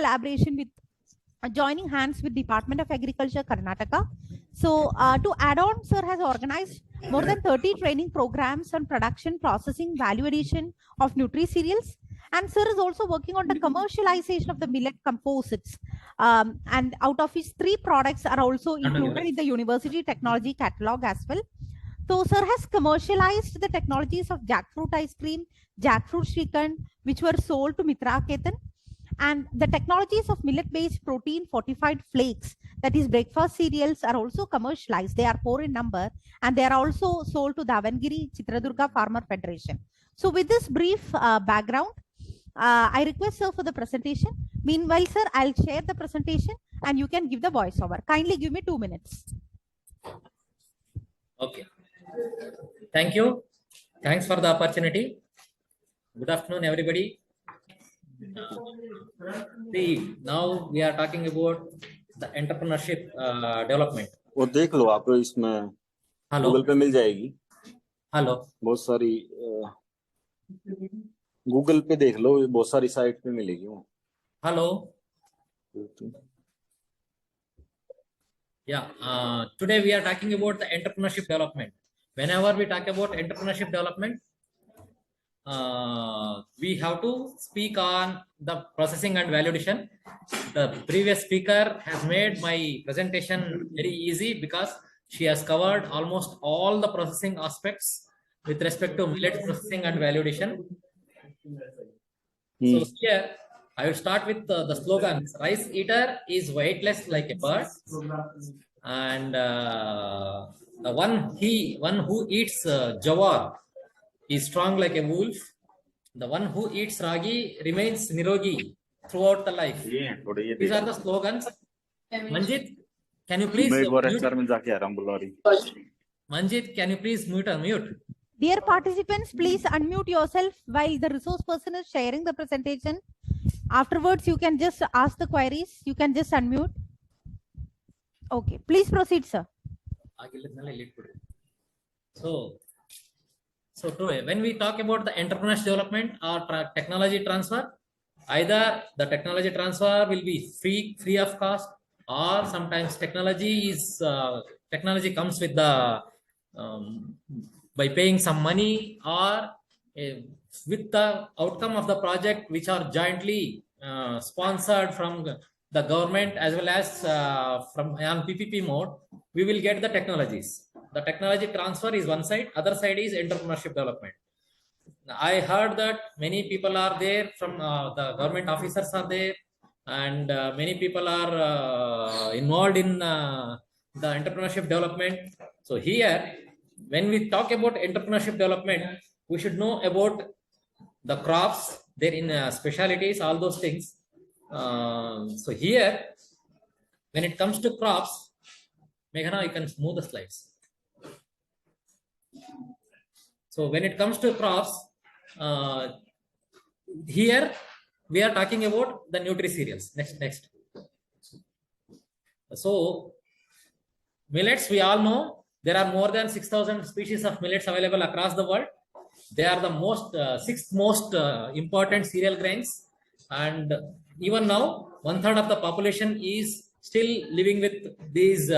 collaboration with joining hands with Department of Agriculture, Karnataka. So to add on, sir has organized more than 30 training programs on production, processing, value addition of nutri-cereals. And sir is also working on the commercialization of the millet composites. And out of his 3 products are also included in the university technology catalog as well. So sir has commercialized the technologies of jackfruit ice cream, jackfruit shrikhand, which were sold to Mitra Ketan. And the technologies of millet-based protein fortified flakes, that is breakfast cereals, are also commercialized. They are 4 in number, and they are also sold to Davangere Chitradurga Farmer Federation. So with this brief background, I request sir for the presentation. Meanwhile, sir, I'll share the presentation and you can give the voiceover. Kindly give me 2 minutes. Okay. Thank you. Thanks for the opportunity. Good afternoon, everybody. See, now we are talking about the entrepreneurship development. वो देख लो आप इसमें Google पे मिल जाएगी. Hello. बहुत सारी Google पे देख लो, बहुत सारी साइट पे मिलेगी वो. Hello. Yeah. Today we are talking about the entrepreneurship development. Whenever we talk about entrepreneurship development, we have to speak on the processing and value addition. The previous speaker has made my presentation very easy because she has covered almost all the processing aspects with respect to millet processing and value addition. So here I will start with the slogans. Rice eater is weightless like a bird, and the one who eats jawar is strong like a wolf. The one who eats ragi remains nirogi throughout the life. These are the slogans. Manjit, can you please mute? Manjit, can you please mute? Dear participants, please unmute yourself while the resource person is sharing the presentation. Afterwards, you can just ask the queries. You can just unmute. Okay, please proceed, sir. So when we talk about the entrepreneurship development or technology transfer, either the technology transfer will be free of cost, or sometimes technology comes with the by paying some money, or with the outcome of the project, which are jointly sponsored from the government as well as from on PPP mode, we will get the technologies. The technology transfer is one side, other side is entrepreneurship development. I heard that many people are there from the government officers are there, and many people are involved in the entrepreneurship development. So here, when we talk about entrepreneurship development, we should know about the crops, their in specialities, all those things. So here, when it comes to crops, Meghana, you can move the slides. So when it comes to crops, here we are talking about the nutri-cereals. Next. So millets, we all know there are more than 6,000 species of millets available across the world. They are the sixth most important cereal grains, and even now 1/3 of the population is still living with these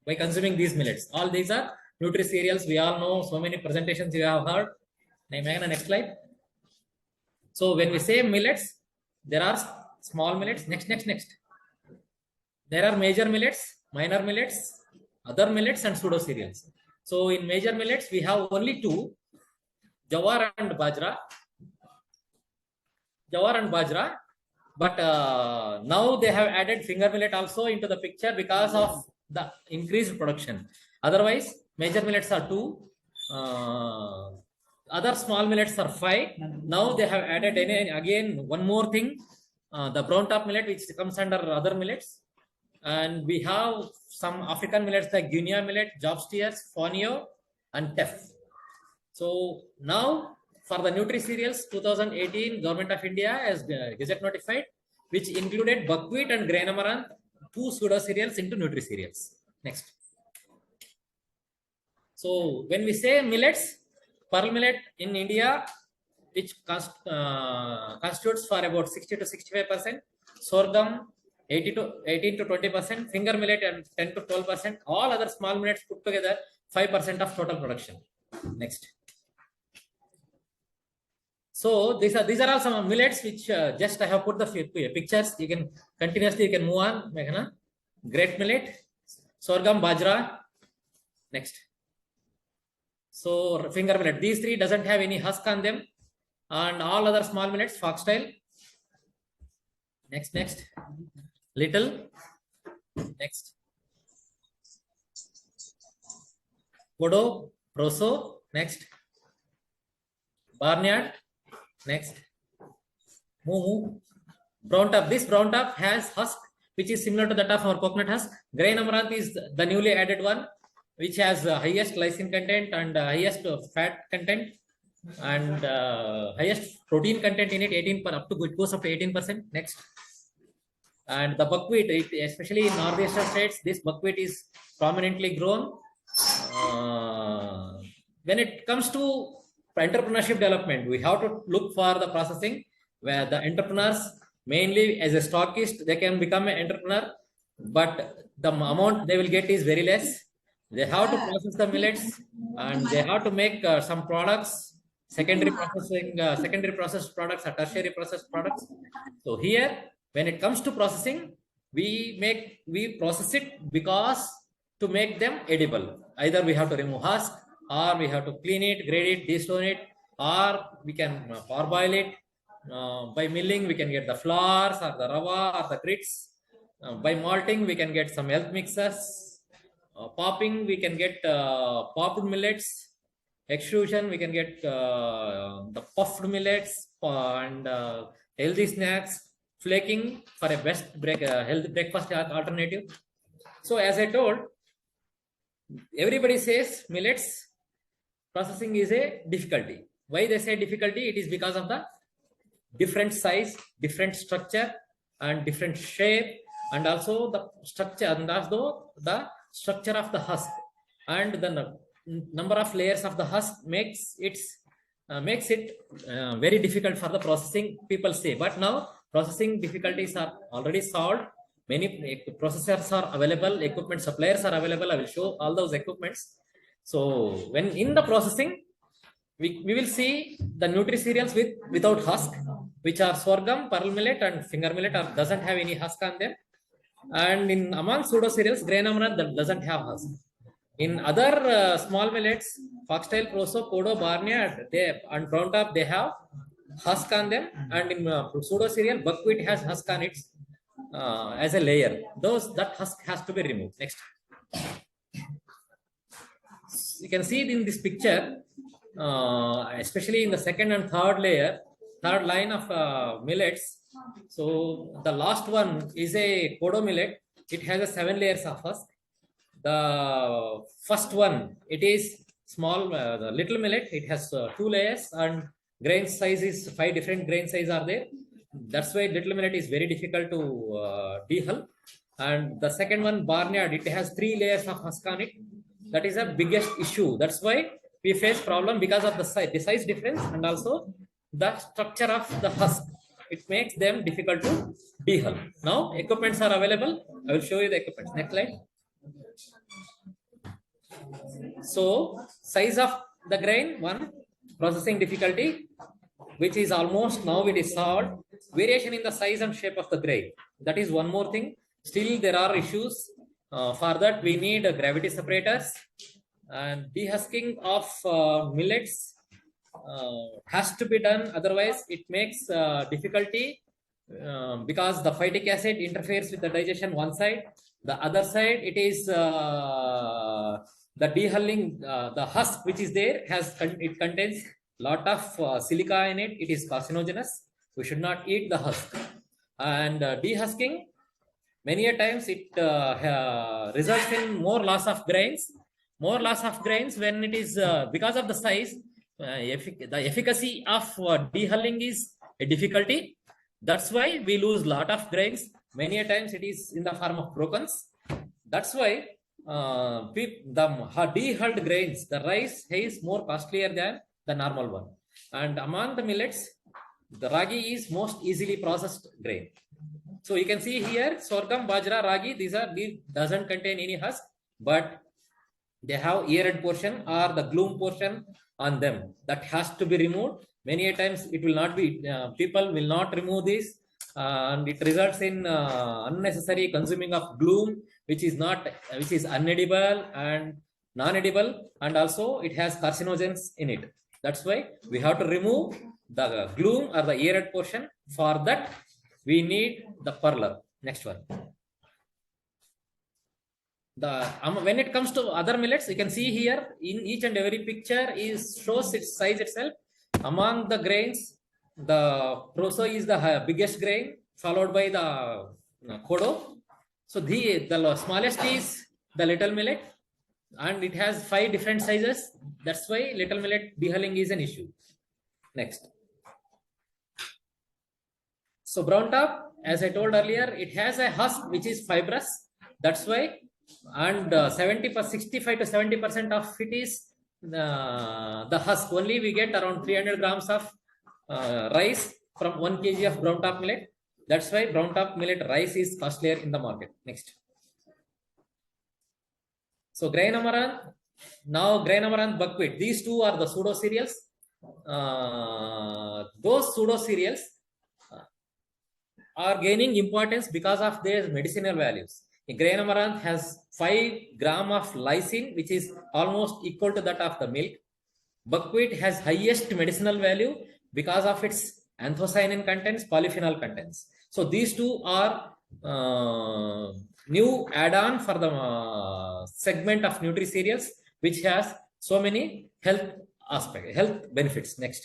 by consuming these millets. All these are nutri-cereals. We all know, so many presentations you have heard. Next slide. So when we say millets, there are small millets. Next. There are major millets, minor millets, other millets, and pseudo cereals. So in major millets, we have only 2, jawar and bajra. But now they have added finger millet also into the picture because of the increased production. Otherwise, major millets are 2, other small millets are 5. Now they have added again one more thing, the brown top millet, which comes under other millets. And we have some African millets like Guinea millet, job steers, fonio, and teff. So now for the nutri-cereals, 2018, Government of India has Gazette notified, which included buckwheat and grain amaranth, 2 pseudo-cereals into nutri-cereals. Next. So when we say millets, pearl millet in India which constitutes for about 60 to 65%, sorghum 18 to 20%, finger millet and 10 to 12%, all other small millets put together 5% of total production. Next. So these are all some millets which just I have put the pictures. You can continuously move on. Great millet, sorghum, bajra. Next. So finger millet. These three doesn't have any husk on them, and all other small millets foxtail. Next. Little. Next. Kodo, Proso. Next. Barnyard. Next. Moo. Brown top. This brown top has husk, which is similar to that of our coconut husk. Grain amaranth is the newly added one, which has highest lysine content and highest fat content and highest protein content in it. It goes up to 18%. Next. And the buckwheat, especially in northeastern states, this buckwheat is prominently grown. When it comes to entrepreneurship development, we have to look for the processing where the entrepreneurs, mainly as a stockist, they can become an entrepreneur, but the amount they will get is very less. They have to process the millets and they have to make some products, secondary processed products or tertiary processed products. So here, when it comes to processing, we process it because to make them edible. Either we have to remove husk, or we have to clean it, grade it, destone it, or we can parboil it. By milling, we can get the flours or the rava or the grits. By malting, we can get some health mixers. Popping, we can get popped millets. Extrusion, we can get the puffed millets and healthy snacks. Flaking for a best healthy breakfast alternative. So as I told, everybody says millets processing is a difficulty. Why they say difficulty? It is because of the different size, different structure, and different shape, and also the structure, and also the structure of the husk, and the number of layers of the husk makes it very difficult for the processing. People say, but now processing difficulties are already solved. Many processors are available, equipment suppliers are available. I will show all those equipments. So when in the processing, we will see the nutri-cereals without husk, which are sorghum, pearl millet, and finger millet, or doesn't have any husk on them. And in among pseudo cereals, grain amaranth that doesn't have husk. In other small millets, foxtail, proso, kodo, barnyard, and brown top, they have husk on them, and in pseudo cereal, buckwheat has husk on it as a layer. That husk has to be removed. Next. You can see in this picture, especially in the second and third line of millets. So the last one is a kodo millet. It has 7 layers of husk. The first one, it is small, the little millet. It has 2 layers, and grain size is 5 different grain size are there. That's why little millet is very difficult to dehull. And the second one, barnyard, it has 3 layers of husk on it. That is the biggest issue. That's why we face problem because of the size difference and also the structure of the husk. It makes them difficult to dehull. Now equipments are available. I will show you the equipments. Next slide. So size of the grain, one, processing difficulty, which is almost now it is solved. Variation in the size and shape of the grain. That is one more thing. Still there are issues. For that we need gravity separators, and dehusking of millets has to be done. Otherwise it makes difficulty because the phytic acid interferes with the digestion one side. The other side, it is the dehulling, the husk which is there it contains lot of silica in it. It is carcinogenous. We should not eat the husk. And dehusking, many a times it results in more loss of grains. More loss of grains when it is because of the size. The efficacy of dehulling is a difficulty. That's why we lose lot of grains. Many a times it is in the form of brokens. That's why the dehulled grains, the rice is more costlier than the normal one. And among the millets, the ragi is most easily processed grain. So you can see here, sorghum, bajra, ragi, these doesn't contain any husk, but they have ear-end portion or the gloom portion on them that has to be removed. Many a times it will not be, people will not remove this, and it results in unnecessary consuming of gloom, which is unedible and non-edible, and also it has carcinogens in it. That's why we have to remove the gloom or the ear-end portion. For that, we need the perler. Next one. When it comes to other millets, you can see here in each and every picture shows its size itself. Among the grains, the proso is the biggest grain, followed by the kodo. So the smallest is the little millet, and it has 5 different sizes. That's why little millet dehulling is an issue. Next. So brown top, as I told earlier, it has a husk which is fibrous. That's why, and 65 to 70% of it is the husk. Only we get around 300 grams of rice from 1 kg of brown top millet. That's why brown top millet rice is costlier in the market. Next. So grain amaranth, now grain amaranth, buckwheat. These two are the pseudo cereals. Those pseudo cereals are gaining importance because of their medicinal values. Grain amaranth has 5 grams of lysine, which is almost equal to that of the milk. Buckwheat has highest medicinal value because of its anthocyanin contents, polyphenol contents. So these two are new add-on for the segment of nutri cereals, which has so many health benefits. Next.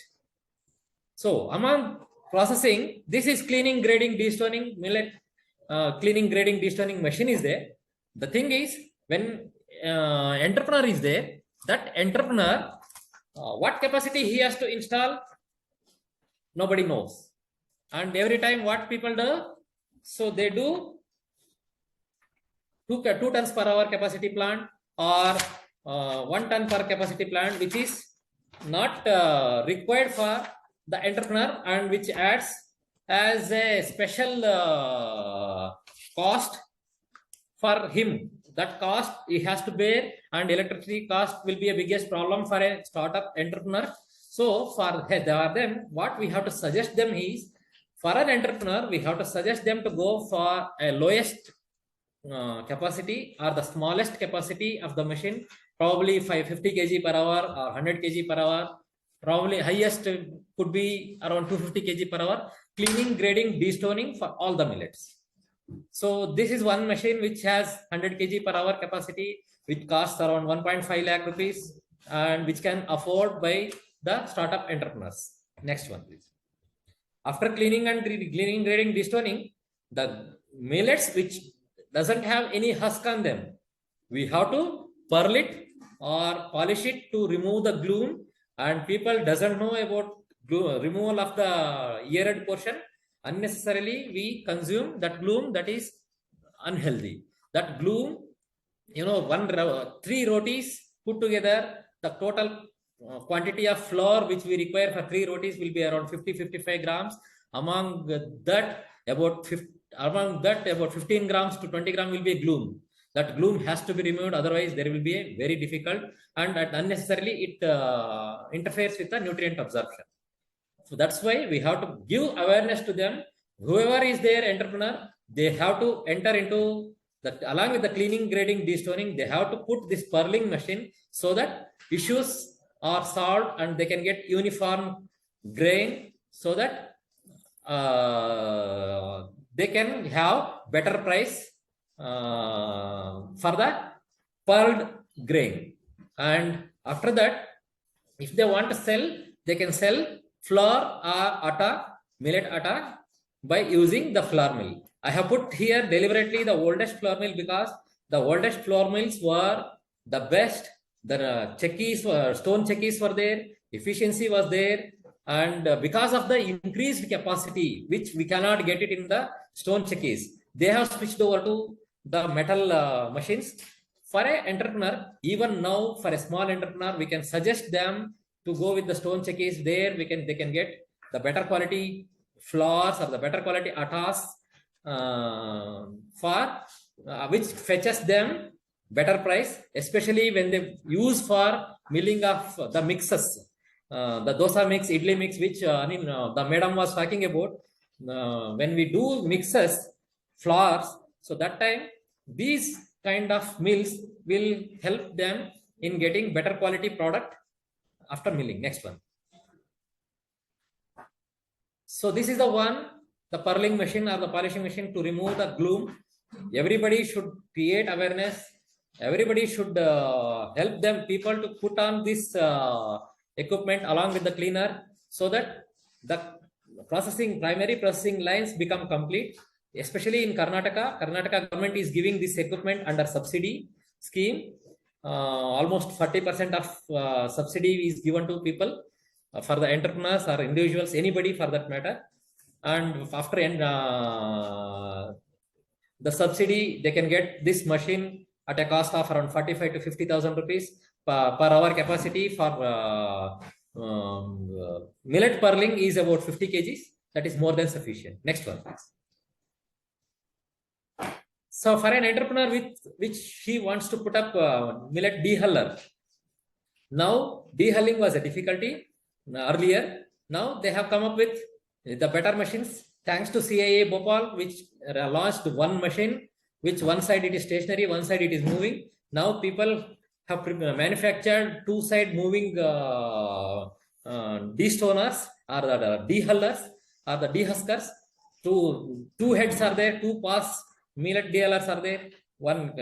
So among processing, this is cleaning, grading, destoning millet. Cleaning, grading, destoning machine is there. The thing is, when entrepreneur is there, that entrepreneur, what capacity he has to install, nobody knows. And every time what people do, so they do 2 tons per hour capacity plant or 1 ton per capacity plant, which is not required for the entrepreneur, and which adds as a special cost for him. That cost he has to bear, and electricity cost will be a biggest problem for a startup entrepreneur. So for them, what we have to suggest them is, for an entrepreneur, we have to suggest them to go for a lowest capacity or the smallest capacity of the machine, probably 50 kg per hour or 100 kg per hour. Probably highest could be around 250 kg per hour. Cleaning, grading, destoning for all the millets. So this is one machine which has 100 kg per hour capacity, which costs around 1.5 lakh rupees, and which can afford by the startup entrepreneurs. Next one, please. After cleaning and grading, destoning, the millets which doesn't have any husk on them, we have to pearl it or polish it to remove the gloom. And people doesn't know about removal of the ear-end portion. Unnecessarily, we consume that gloom that is unhealthy. That gloom, 3 rotis put together, the total quantity of flour which we require for 3 rotis will be around 50-55 grams. Among that, about 15 grams to 20 grams will be gloom. That gloom has to be removed, otherwise there will be a very difficult, and unnecessarily it interferes with the nutrient absorption. So that's why we have to give awareness to them. Whoever is their entrepreneur, they have to enter into that, along with the cleaning, grading, destoning, they have to put this pearling machine so that issues are solved and they can get uniform grain, so that they can have better price for the pearled grain. And after that, if they want to sell, they can sell flour or atta, millet atta, by using the flour mill. I have put here deliberately the oldest flour mill because the oldest flour mills were the best. The stone checkies were there, efficiency was there, and because of the increased capacity, which we cannot get it in the stone checkies, they have switched over to the metal machines. For an entrepreneur, even now, for a small entrepreneur, we can suggest them to go with the stone checkies. There they can get the better quality flours or the better quality attas which fetches them better price, especially when they use for milling of the mixes, the dosa mix, idli mix, which the madam was talking about. When we do mixes, flours, so that time these kind of mills will help them in getting better quality product after milling. Next one. So this is the one, the purling machine or the polishing machine to remove the gloom. Everybody should create awareness. Everybody should help them, people to put on this equipment along with the cleaner, so that the primary processing lines become complete. Especially in Karnataka government is giving this equipment under subsidy scheme. Almost 40% of subsidy is given to people for the entrepreneurs or individuals, anybody for that matter. And after the subsidy, they can get this machine at a cost of around 45 to 50,000 rupees per hour capacity. For millet purling is about 50 kgs. That is more than sufficient. Next one, please. So for an entrepreneur which he wants to put up millet dehuller, now dehulling was a difficulty earlier. Now they have come up with the better machines, thanks to CII Bhopal, which launched one machine, which one side it is stationary, one side it is moving. Now people have manufactured two-side moving destoners or the dehullers or the dehuskers. Two heads are there, two pass millet dehullers are there. One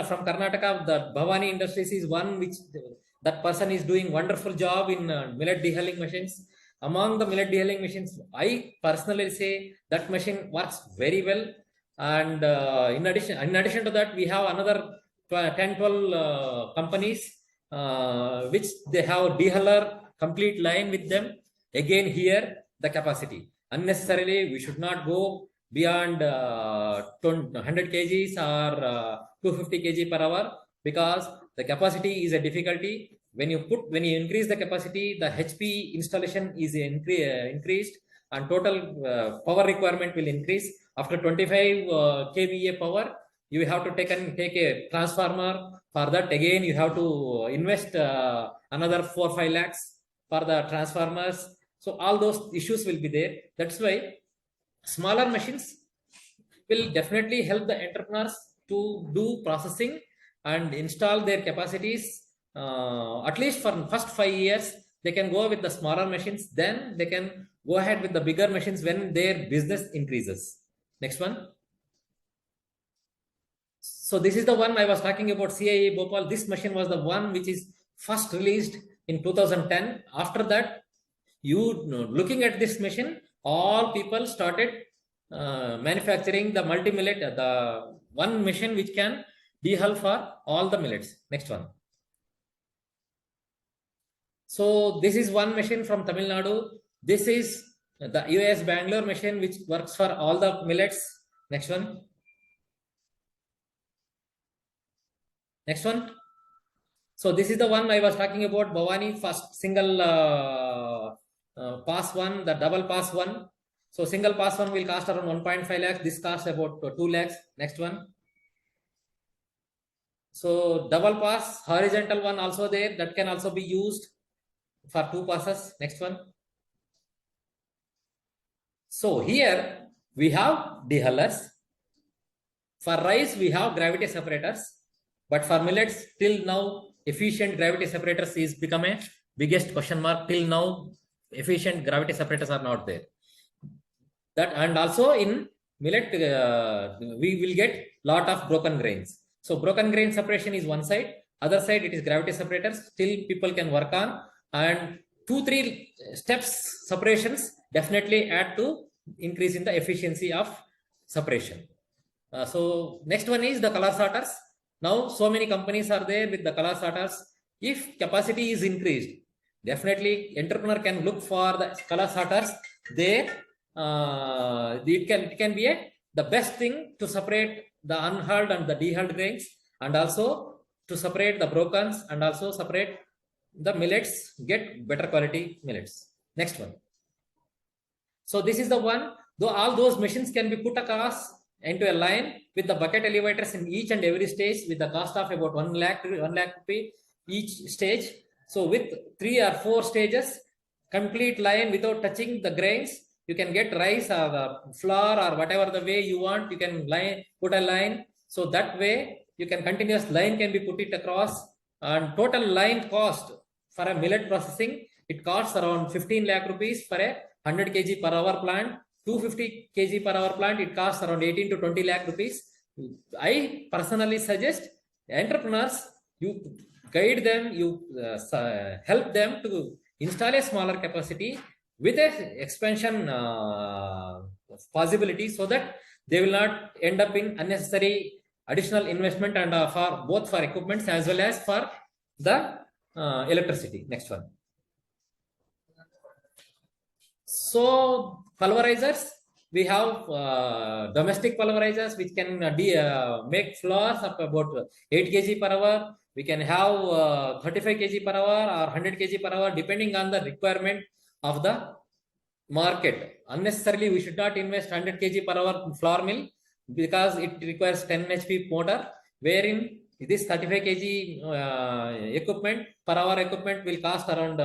from Karnataka, the Bhavani Industries is one which that person is doing wonderful job in millet dehulling machines. Among the millet dehulling machines, I personally say that machine works very well. And in addition to that, we have another 10-12 companies which they have dehuller complete line with them. Again, here the capacity. Unnecessarily, we should not go beyond 100 kgs or 250 kg per hour, because the capacity is a difficulty. When you increase the capacity, the HP installation is increased, and total power requirement will increase. After 25 kVA power, you have to take a transformer. For that, again, you have to invest another 4-5 lakhs for the transformers. So all those issues will be there. That's why smaller machines will definitely help the entrepreneurs to do processing and install their capacities. At least for first 5 years, they can go with the smaller machines. Then they can go ahead with the bigger machines when their business increases. Next one. So this is the one I was talking about, CII Bhopal. This machine was the one which is first released in 2010. After that, looking at this machine, all people started manufacturing the multi-millet, the one machine which can dehull for all the millets. Next one. So this is one machine from Tamil Nadu. This is the US Bangalore machine which works for all the millets. Next one. Next one. So this is the one I was talking about, Bhavani, first single pass one, the double pass one. So single pass one will cost around 1.5 lakhs. This costs about 2 lakhs. Next one. So double pass, horizontal one also there, that can also be used for 2 passes. Next one. So here we have dehullers. For rice, we have gravity separators. But for millets, till now, efficient gravity separators is become a biggest question mark. Till now, efficient gravity separators are not there. That, and also in millet, we will get lot of broken grains. So broken grain separation is one side. Other side, it is gravity separators. Still people can work on, and 2-3 steps separations definitely add to increase in the efficiency of separation. So next one is the color sorters. Now so many companies are there with the color sorters. If capacity is increased, definitely entrepreneur can look for the color sorters. There it can be the best thing to separate the unhulled and the dehulled grains, and also to separate the brokens, and also separate the millets get better quality millets. Next one. So this is the one, though all those machines can be put across into a line with the bucket elevators in each and every stage with the cost of about 1 lakh rupee each stage. So with 3 or 4 stages, complete line without touching the grains, you can get rice or the flour or whatever the way you want. You can put a line. So that way you can continuous line can be put it across, and total line cost for a millet processing, it costs around 15 lakh rupees for a 100 kg per hour plant. 250 kg per hour plant, it costs around 18 to 20 lakh rupees. I personally suggest entrepreneurs, you guide them, you help them to install a smaller capacity with a expansion possibility, so that they will not end up in unnecessary additional investment and for both for equipments as well as for the electricity. Next one. So pulverizers, we have domestic pulverizers which can make flours of about 8 kg per hour. We can have 35 kg per hour or 100 kg per hour depending on the requirement of the market. Unnecessarily, we should not invest 100 kg per hour flour mill because it requires 10 HP motor, wherein this 35 kg equipment per hour equipment will cost around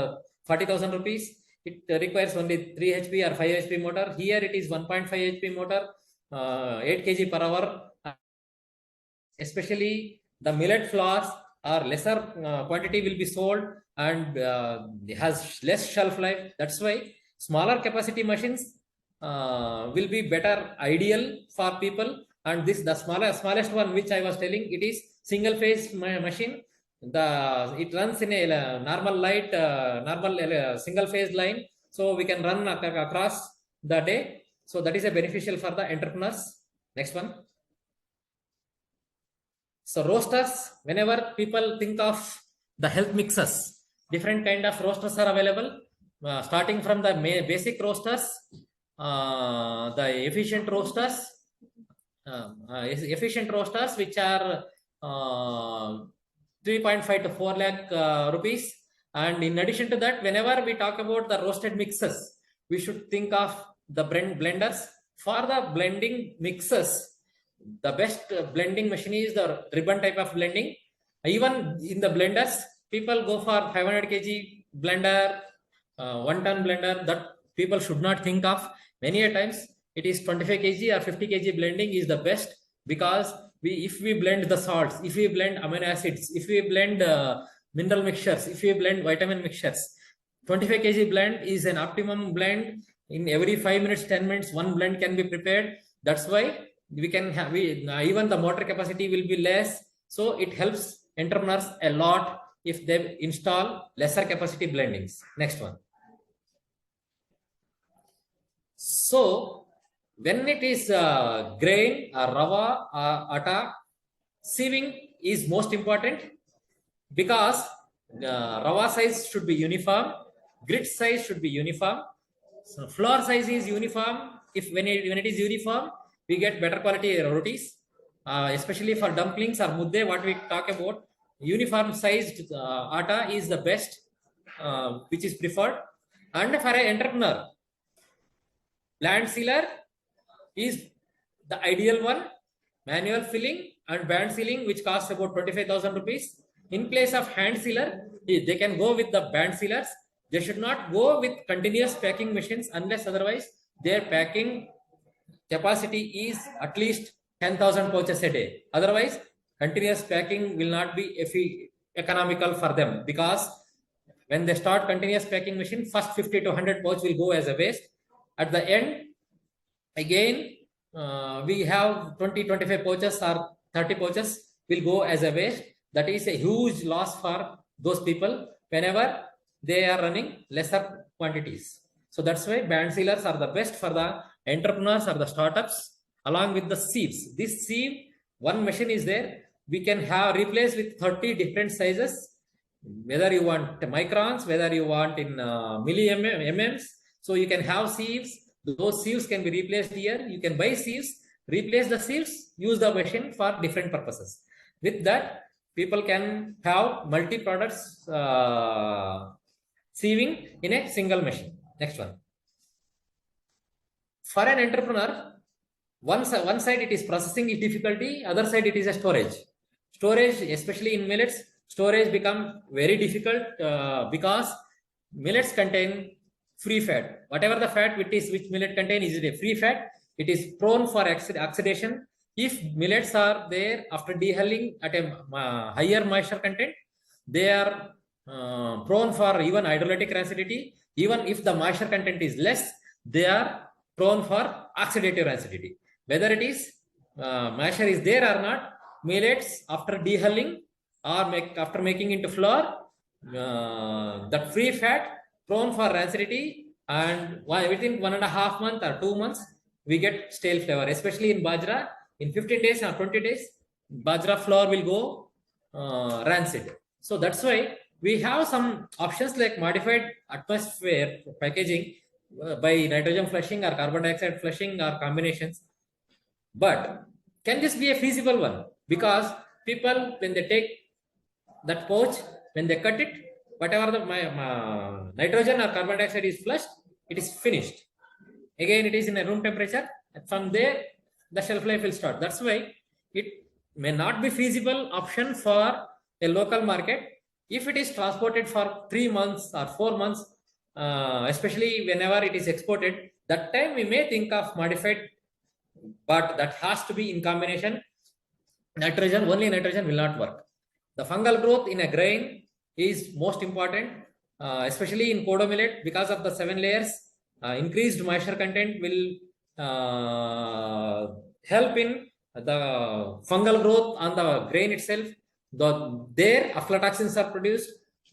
40,000 rupees. It requires only 3 HP or 5 HP motor. Here it is 1.5 HP motor, 8 kg per hour. Especially the millet flours are lesser quantity will be sold and has less shelf life. That's why smaller capacity machines will be better ideal for people. And this the smallest one which I was telling, it is single phase machine. It runs in a normal light, single phase line, so we can run across the day. So that is a beneficial for the entrepreneurs. Next one. So roasters, whenever people think of the health mixers, different kind of roasters are available, starting from the basic roasters, the efficient roasters, which are 3.5 to 4 lakh rupees. And in addition to that, whenever we talk about the roasted mixes, we should think of the blenders. For the blending mixes, the best blending machine is the ribbon type of blending. Even in the blenders, people go for 500 kg blender, 1 ton blender. That people should not think of. Many a times it is 25 kg or 50 kg blending is the best, because if we blend the salts, if we blend amino acids, if we blend mineral mixtures, if we blend vitamin mixtures, 25 kg blend is an optimum blend. In every 5 minutes, 10 minutes, one blend can be prepared. That's why we can have, even the motor capacity will be less. So it helps entrepreneurs a lot if they install lesser capacity blendings. Next one. So when it is grain or rava or atta, sieving is most important, because rava size should be uniform, grit size should be uniform, so flour size is uniform. When it is uniform, we get better quality rotis, especially for dumplings or mudde. What we talk about, uniform sized atta is the best, which is preferred. And for an entrepreneur, bland sealer is the ideal one. Manual filling and band sealing, which costs about 25,000 rupees. In place of hand sealer, they can go with the band sealers. They should not go with continuous packing machines unless otherwise their packing capacity is at least 10,000 pouches a day. Otherwise, continuous packing will not be economical for them, because when they start continuous packing machine, first 50 to 100 pouch will go as a waste. At the end, again, we have 20-25 pouches or 30 pouches will go as a waste. That is a huge loss for those people whenever they are running lesser quantities. So that's why band sealers are the best for the entrepreneurs or the startups, along with the sieves. This sieve, one machine is there. We can have replaced with 30 different sizes, whether you want microns, whether you want in milli MMs. So you can have sieves. Those sieves can be replaced here. You can buy sieves, replace the sieves, use the machine for different purposes. With that, people can have multi-products sieving in a single machine. Next one. For an entrepreneur, one side it is processing is difficulty, other side it is a storage. Storage, especially in millets, storage become very difficult because millets contain free fat. Whatever the fat which millet contain is a free fat, it is prone for oxidation. If millets are there after dehulling at a higher moisture content, they are prone for even hydrolytic acidity. Even if the moisture content is less, they are prone for oxidative acidity. Whether it is moisture is there or not, millets after dehulling or after making into flour, that free fat prone for acidity, and within 1.5 months or 2 months we get stale flavor. Especially in bajra, in 15 days or 20 days, bajra flour will go rancid. So that's why we have some options like modified atmosphere packaging by nitrogen flushing or carbon dioxide flushing or combinations. But can this be a feasible one? Because people, when they take that pouch, when they cut it, whatever the nitrogen or carbon dioxide is flushed, it is finished. Again, it is in a room temperature. From there, the shelf life will start. That's why it may not be feasible option for a local market. If it is transported for 3 months or 4 months, especially whenever it is exported, that time we may think of modified, but that has to be in combination. Nitrogen, only nitrogen will not work. The fungal growth in a grain is most important, especially in kodo millet, because of the 7 layers. Increased moisture content will help in the fungal growth on the grain itself. There aflatoxins are produced,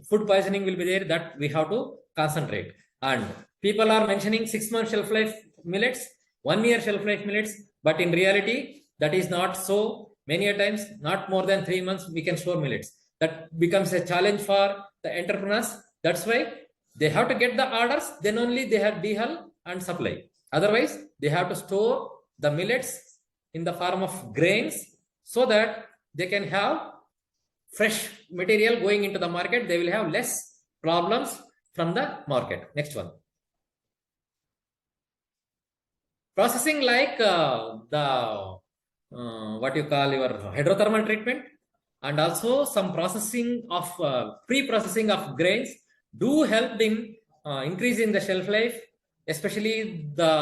food poisoning will be there, that we have to concentrate. And people are mentioning 6 month shelf life millets, 1 year shelf life millets, but in reality that is not so. Many a times not more than 3 months we can store millets. That becomes a challenge for the entrepreneurs. That's why they have to get the orders, then only they have dehull and supply. Otherwise they have to store the millets in the form of grains so that they can have fresh material going into the market. They will have less problems from the market. Next one. Processing like what you call your hydrothermal treatment, and also some processing of pre-processing of grains do help in increasing the shelf life, especially the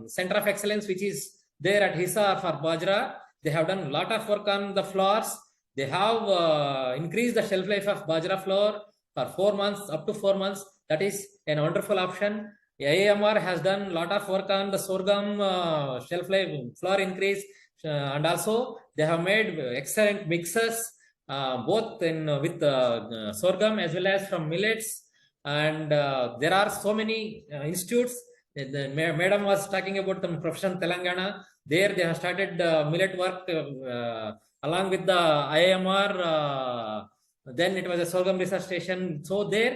center of excellence which is there at Hisar for bajra. They have done a lot of work on the flours. They have increased the shelf life of bajra flour for 4 months, up to 4 months. That is a wonderful option. ICAR-IIMR has done a lot of work on the sorghum shelf life, flour increase, and also they have made excellent mixes both in with sorghum as well as from millets. And there are so many institutes. The madam was talking about the profession Telangana. There they have started millet work along with the ICAR-IIMR. Then it was a sorghum research station. So there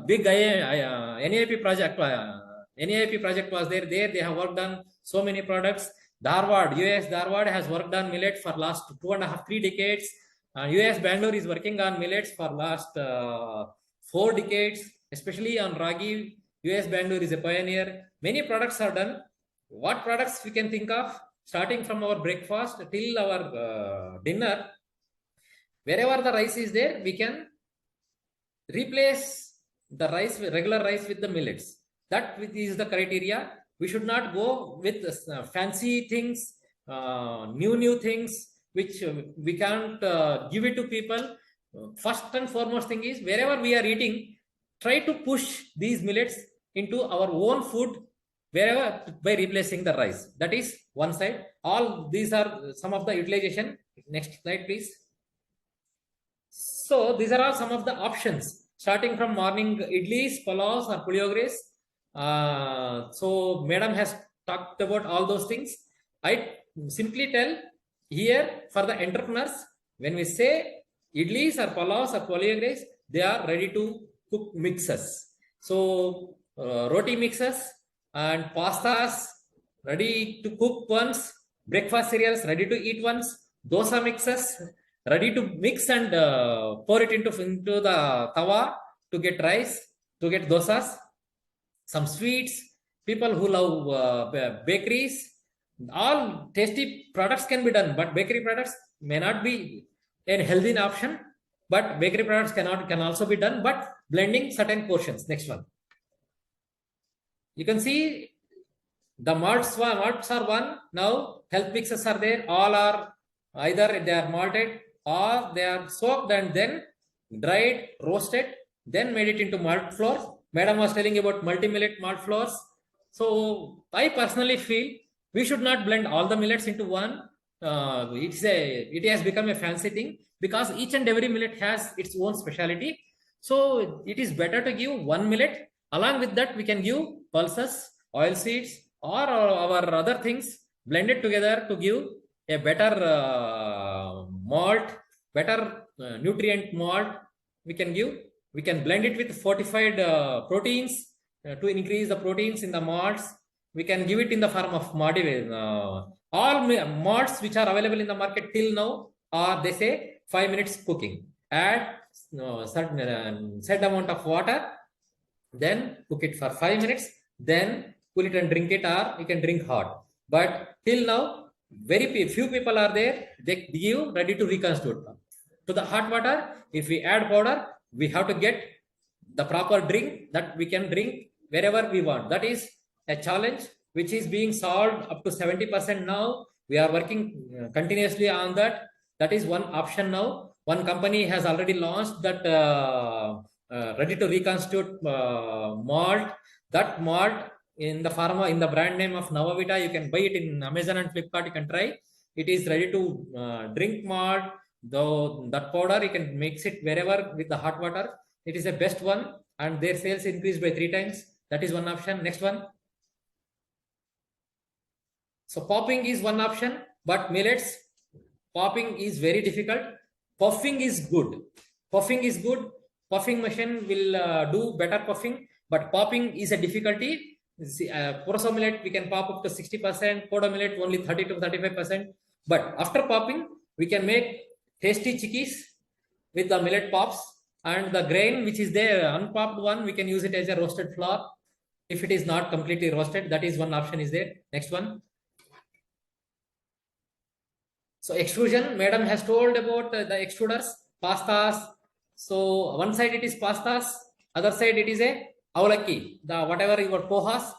big NEIP project was there. There they have worked on so many products. Dharwad, US Dharwad has worked on millet for last 2.5-3 decades. US Bangalore is working on millets for last 4 decades, especially on ragi. US Bangalore is a pioneer. Many products are done. What products we can think of? Starting from our breakfast till our dinner, wherever the rice is there, we can replace the rice, regular rice, with the millets. That is the criteria. We should not go with fancy things, new things, which we can't give it to people. First and foremost thing is, wherever we are eating, try to push these millets into our own food, wherever, by replacing the rice. That is one side. All these are some of the utilization. Next slide, please. So these are all some of the options, starting from morning idlis, palaws or puliogres. So madam has talked about all those things. I simply tell here, for the entrepreneurs, when we say idlis or palaws or puliogres, they are ready to cook mixes. So roti mixes and pastas ready to cook ones, breakfast cereals ready to eat ones, dosa mixes, ready to mix and pour it into the tawa to get rice, to get dosas, some sweets. People who love bakeries, all tasty products can be done, but bakery products may not be a healthy option. But bakery products can also be done, but blending certain portions. Next one. You can see the malts are one. Now health mixes are there. All are either they are malted or they are soaked and then dried, roasted, then made it into malt flours. Madam was telling about multi-millet malt flours. So I personally feel we should not blend all the millets into one. It has become a fancy thing because each and every millet has its own specialty. So it is better to give one millet. Along with that, we can give pulses, oil seeds, or our other things blended together to give a better malt, better nutrient malt. We can blend it with fortified proteins to increase the proteins in the malts. We can give it in the form of all malts which are available in the market till now are, they say, 5 minutes cooking. Add certain set amount of water, then cook it for 5 minutes, then cool it and drink it, or you can drink hot. But till now, very few people are there. They give ready to reconstitute. To the hot water, if we add powder, we have to get the proper drink that we can drink wherever we want. That is a challenge which is being solved up to 70% now. We are working continuously on that. That is one option now. One company has already launched that ready to reconstitute malt. That malt in the brand name of Navavita, you can buy it in Amazon and Flipkart. You can try. It is ready to drink malt. Though that powder, you can mix it wherever with the hot water. It is the best one, and their sales increased by 3 times. That is one option. Next one. So popping is one option, but millets, popping is very difficult. Puffing is good. Puffing is good. Puffing machine will do better puffing, but popping is a difficulty. Poroso millet, we can pop up to 60%, Podo millet only 30 to 35%. But after popping, we can make tasty chickies with the millet pops, and the grain which is there, unpopped one, we can use it as a roasted flour. If it is not completely roasted, that is one option is there. Next one. So extrusion, madam has told about the extruders, pastas. So one side it is pastas, other side it is a avalakki, the whatever your pohas.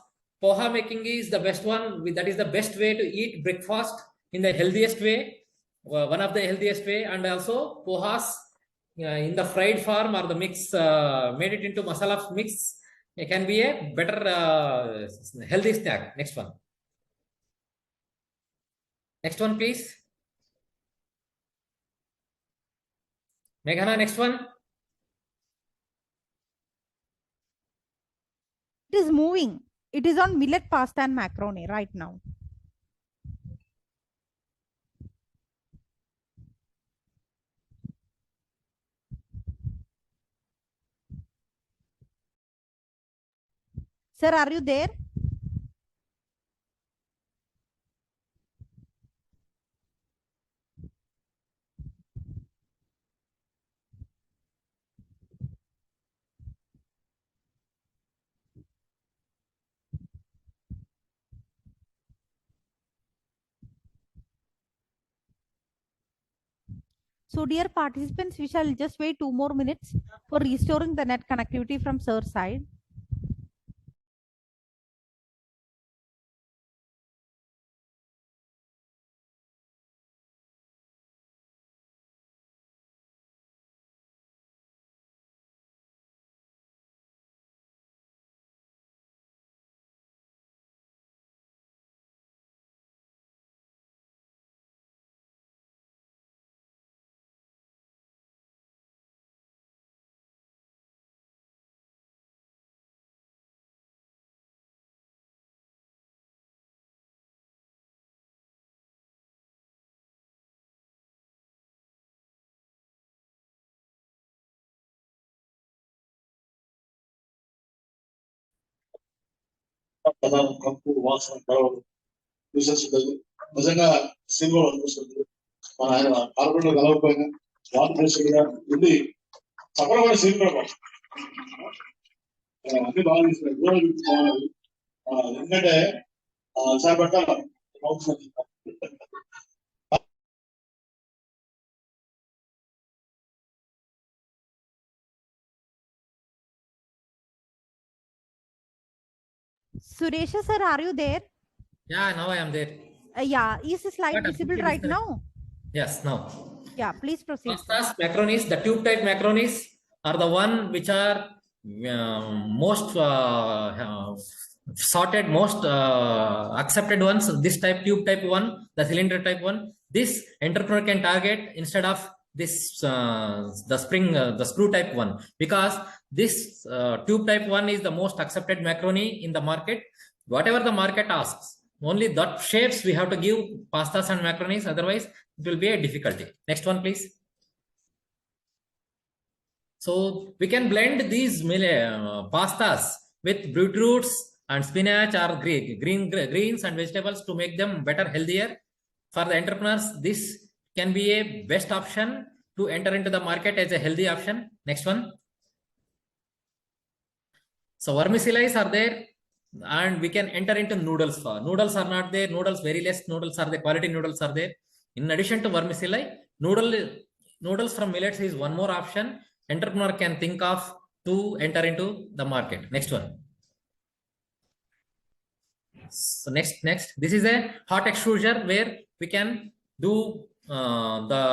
Poha making is the best one. That is the best way to eat breakfast in the healthiest way, one of the healthiest way. And also pohas in the fried form or the mix, made it into masala mix, it can be a better healthy snack. Next one. Next one, please. Meghana, next one. It is moving. It is on millet pasta and macaroni right now. Sir, are you there? So dear participants, we shall just wait 2 more minutes for restoring the net connectivity from sir's side. ఆయన corporator కలవకపోయినా water pressure ఉండి సఫలమైన శిల్పం అన్ని బాగా తీసుకున్నారు. ఎందుకంటే Visakhapatnam Suresha sir, are you there? Yeah, now I am there. Yeah, is the slide But visible right now? Yes, now. Yeah, please proceed. Pastas, macaronis, the tube type macaronis are the one which are most sorted, most accepted ones. This type, tube type one, the cylinder type one. This entrepreneur can target instead of this the spring, the screw type one, because this tube type one is the most accepted macaroni in the market. Whatever the market asks, only that shapes we have to give pastas and macaronis. Otherwise, it will be a difficulty. Next one, please. So we can blend these pastas with beetroots and spinach or greens and vegetables to make them better, healthier. For the entrepreneurs, this can be a best option to enter into the market as a healthy option. Next one. So vermicellis are there, and we can enter into noodles. For noodles are not there. Noodles very less. Noodles are the quality noodles are there. In addition to vermicelli, noodles from millets is one more option entrepreneur can think of to enter into the market. Next one. So next, this is a hot extruder where we can do the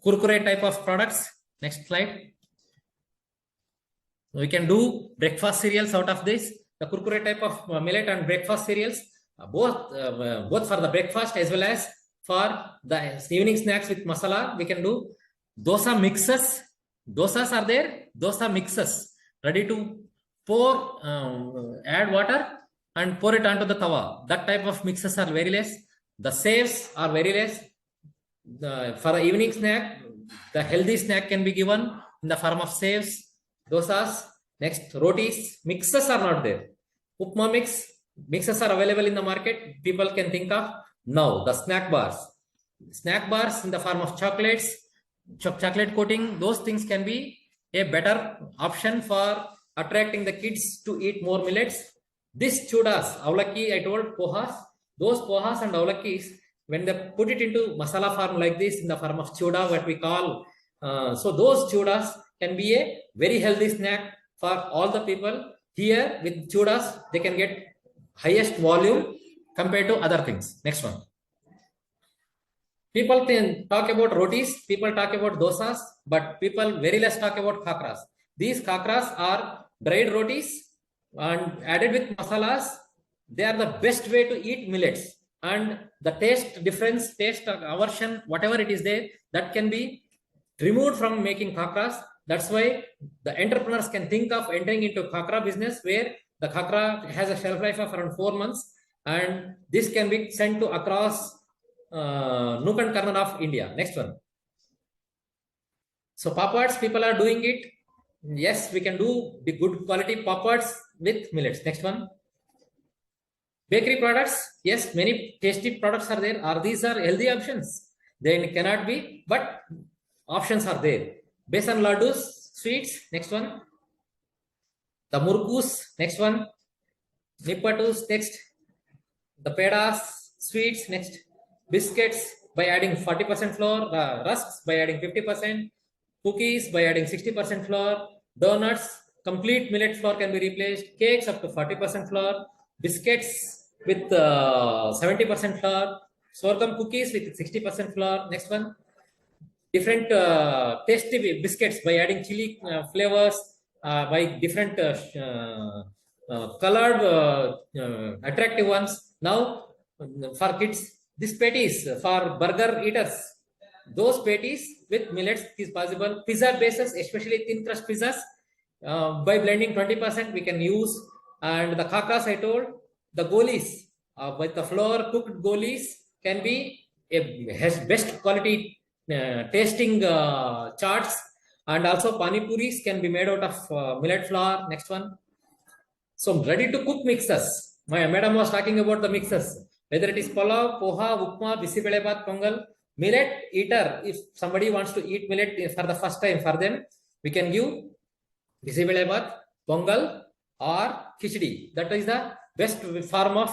kurkure type of products. Next slide. We can do breakfast cereals out of this. The kurkure type of millet and breakfast cereals, both for the breakfast as well as for the evening snacks with masala. We can do dosa mixes. Dosas are there. Dosa mixes ready to pour, add water and pour it onto the tawa. That type of mixes are very less. The saves are very less. For the evening snack, the healthy snack can be given in the form of saves, dosas. Next, rotis. Mixes are not there. Upma mixes are available in the market. People can think of now the snack bars. Snack bars in the form of chocolates, chocolate coating. Those things can be a better option for attracting the kids to eat more millets. This chudas, avlaki, I told pohas. Those pohas and avlakis, when they put it into masala form like this in the form of chuda, what we call, so those chudas can be a very healthy snack for all the people. Here with chudas, they can get highest volume compared to other things. Next one. People can talk about rotis, people talk about dosas, but people very less talk about khakras. These khakras are dried rotis and added with masalas. They are the best way to eat millets, and the taste difference, taste aversion, whatever it is there, that can be removed from making khakras. That's why the entrepreneurs can think of entering into khakra business, where the khakra has a shelf life of around 4 months, and this can be sent to across nook and corner of India. Next one. So papads, people are doing it. Yes, we can do the good quality papads with millets. Next one. Bakery products. Yes, many tasty products are there. These are healthy options? They cannot be, but options are there. Besan laddus, sweets. Next one. The murkus. Next one. Nippatus. Next. The pedas, sweets. Next. Biscuits by adding 40% flour. Rusks by adding 50%. Cookies by adding 60% flour. Donuts, complete millet flour can be replaced. Cakes up to 40% flour. Biscuits with 70% flour. Sorghum cookies with 60% flour. Next one. Different tasty biscuits by adding chili flavors, by different colored attractive ones. Now for kids, these patties for burger eaters, those patties with millets is possible. Pizza bases, especially thin crust pizzas, by blending 20% we can use. And the khakras I told, the golis with the flour cooked golis can be has best quality tasting charts, and also pani puris can be made out of millet flour. Next one. So ready to cook mixes. My madam was talking about the mixes, whether it is pulao, poha, upma, bisibelebath, pongal. millet eater, if somebody wants to eat millet for the first time, for them we can give bisibelebath, pongal or khichdi. That is the best form of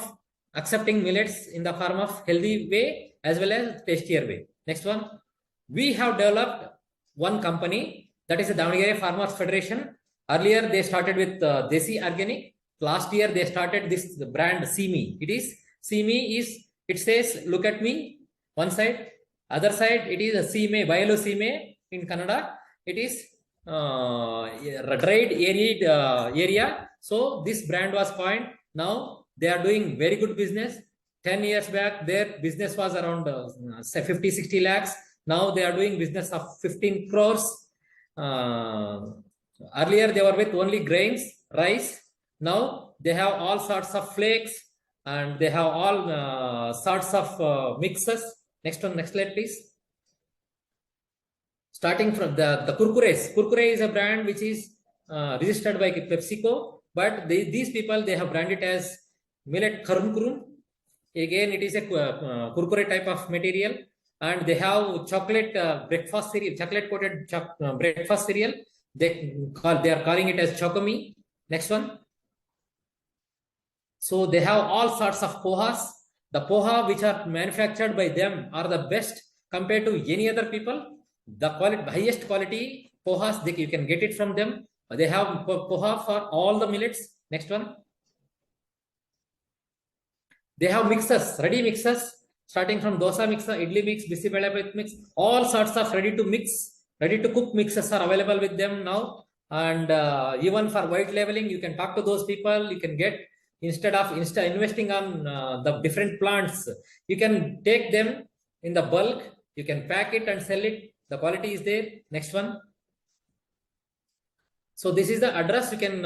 accepting millets in the form of healthy way as well as tastier way. Next one, we have developed one company, that is the Davangere Farmers Federation. Earlier they started with Desi Organic. Last year they started this brand CME. It says look at me, one side, other side it is a CME, Bayalo CME in Kannada. It is dried arid area. So this brand was coined. Now they are doing very good business. 10 years back their business was around 50-60 lakhs. Now they are doing business of 15 crores. Earlier they were with only grains, rice. Now they have all sorts of flakes and they have all sorts of mixes. Next one, next slide please. Starting from the Kurkures. Kurkure is a brand which is registered by PepsiCo, but these people, they have branded as millet Karum Kurum. Again, it is a Kurkure type of material, and they have chocolate breakfast cereal, chocolate coated breakfast cereal. They are calling it as Chocomi. Next one. So they have all sorts of pohas. The poha which are manufactured by them are the best compared to any other people. The highest quality pohas, you can get it from them. They have poha for all the millets. Next one. They have mixes, ready mixes, starting from dosa mixer, idli mix, bisibelebath mix, all sorts of ready to mix, ready to cook mixes are available with them now. And even for white labeling, you can talk to those people. You can get, instead of investing on the different plants, you can take them in the bulk. You can pack it and sell it. The quality is there. Next one. So this is the address. You can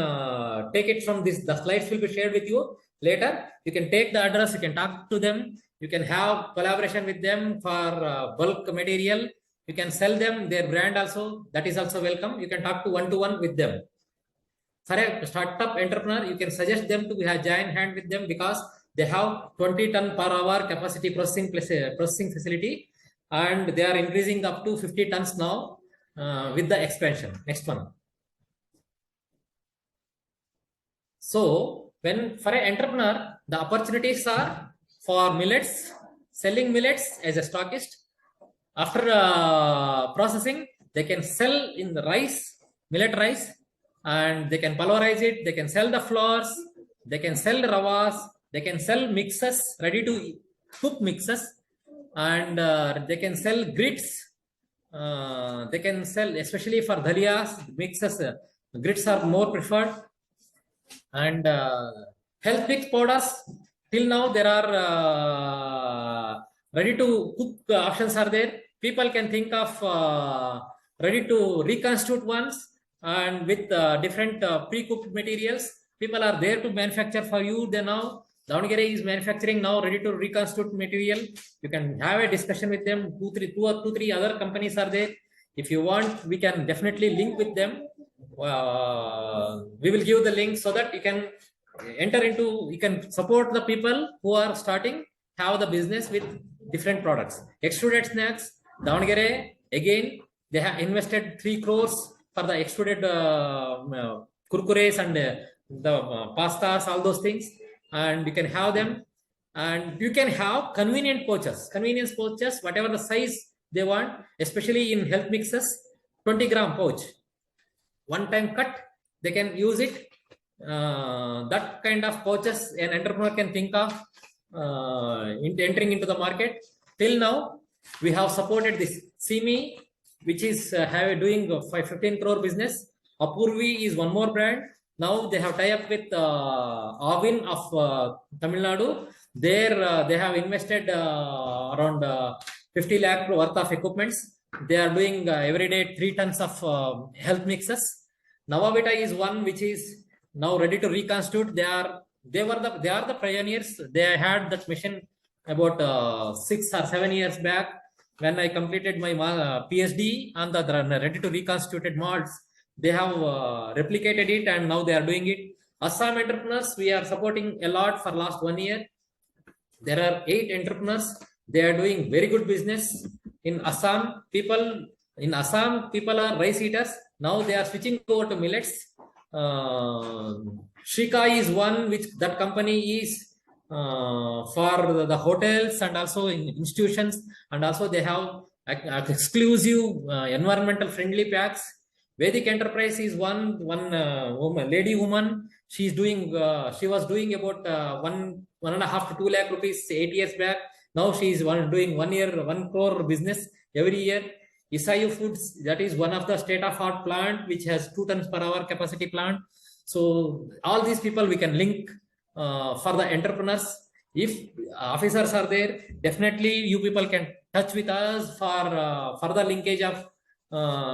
take it from this. The slides will be shared with you later. You can take the address. You can talk to them. You can have collaboration with them for bulk material. You can sell them their brand also. That is also welcome. You can talk to one-to-one with them. For a startup entrepreneur, you can suggest them to have join hand with them because they have 20 ton per hour capacity processing facility, and they are increasing up to 50 tons now with the expansion. Next one. So when for an entrepreneur, the opportunities are for millets, selling millets as a stockist. After processing, they can sell in the rice, millet rice, and they can pulverize it. They can sell the flours, they can sell rawas, they can sell mixes, ready to cook mixes, and they can sell grits. They can sell, especially for dalias, mixes, grits are more preferred. And health mix powders, till now there are ready to cook options are there. People can think of ready to reconstitute ones, and with different pre-cooked materials. People are there to manufacture for you. They now Davangere is manufacturing now ready to reconstitute material. You can have a discussion with them. Two, three other companies are there. If you want, we can definitely link with them. We will give the link so that you can enter into, you can support the people who are starting, have the business with different products. Extruded snacks, Davangere, again, they have invested 3 crores for the extruded kurkures and the pastas, all those things, and you can have them. And you can have convenient pouches, convenience pouches, whatever the size they want, especially in health mixes. 20-gram pouch, one time cut, they can use it. That kind of pouches an entrepreneur can think of entering into the market. Till now, we have supported this CME, which is doing 15 crore business. Apurvi is one more brand. Now they have tie up with Avin of Tamil Nadu. There they have invested around 50 lakh worth of equipments. They are doing every day 3 tons of health mixes. Navavita is one which is now ready to reconstitute. They are the pioneers. They had that mission about 6 or 7 years back when I completed my PhD on the ready to reconstituted malts. They have replicated it, and now they are doing it. Assam entrepreneurs, we are supporting a lot for last 1 year. There are 8 entrepreneurs. They are doing very good business. in Assam, people are rice eaters. Now they are switching over to millets. Shrika is one which that company is for the hotels and also in institutions, and also they have exclusive environmental friendly packs. Vedic Enterprise is one woman. She was doing about 1.5 to 2 lakh rupees 8 years back. Now she is doing 1 crore business every year. Isayu Foods, that is one of the state-of-art plant which has 2 tons per hour capacity plant. So all these people we can link for the entrepreneurs. If officers are there, definitely you people can touch with us for further linkage of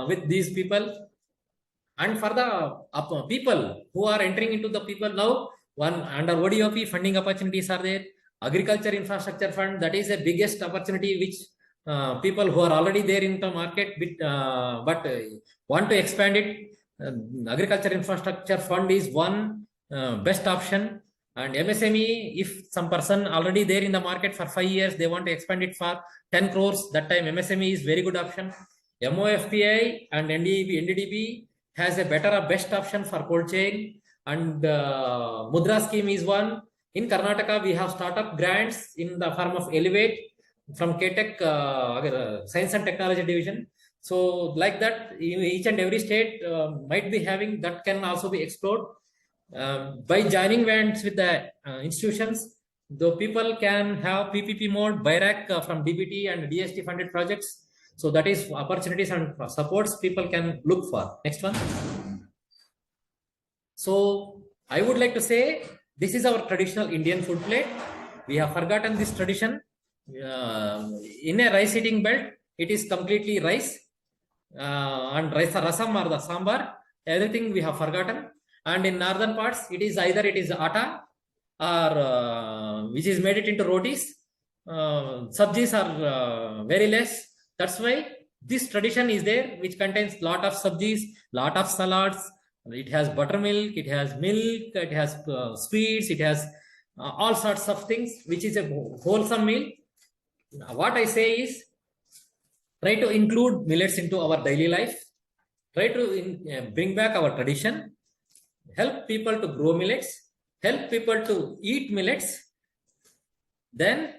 with these people. And for the people who are entering into the people now, one under ODOP funding opportunities are there. Agriculture Infrastructure Fund, that is the biggest opportunity which people who are already there in the market but want to expand it. Agriculture Infrastructure Fund is one best option. And MSME, if some person already there in the market for 5 years, they want to expand it for 10 crores, that time MSME is very good option. MOFPI and NDDB has a best option for cold chain, and Mudra scheme is one. In Karnataka, we have startup grants in the form of Elevate from KTech Science and Technology Division. So like that, each and every state might be having, that can also be explored. By joining hands with the institutions, the people can have PPP mode, BIRAC from DBT and DST funded projects. So that is opportunities and supports people can look for. Next one. So I would like to say, this is our traditional Indian food plate. We have forgotten this tradition. In a rice eating belt, it is completely rice and rice rasam or the sambar. Everything we have forgotten. And in northern parts, it is either it is atta or which is made it into rotis. Sabjis are very less. That's why this tradition is there, which contains lot of sabjis, lot of salads. It has buttermilk, it has milk, it has sweets, it has all sorts of things, which is a wholesome meal. What I say is, try to include millets into our daily life. Try to bring back our tradition. Help people to grow millets. Help people to eat millets. Then,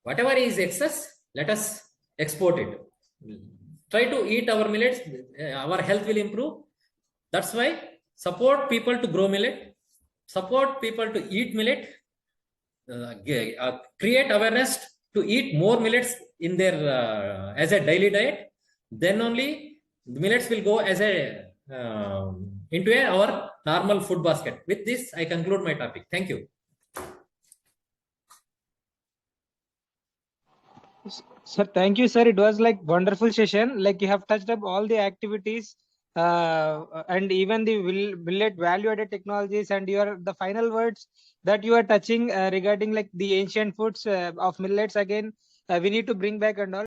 whatever is excess, let us export it. Try to eat our millets. Our health will improve. That's why support people to grow millet. Support people to eat millet. Create awareness to eat more millets in their as a daily diet. Then only the millets will go as a into our normal food basket. With this, I conclude my topic. Thank you. Sir, thank you, sir. It was like wonderful session. Like you have touched up all the activities and even the millet value-added technologies, and the final words that you are touching regarding like the ancient foods of millets. Again, we need to bring back and all.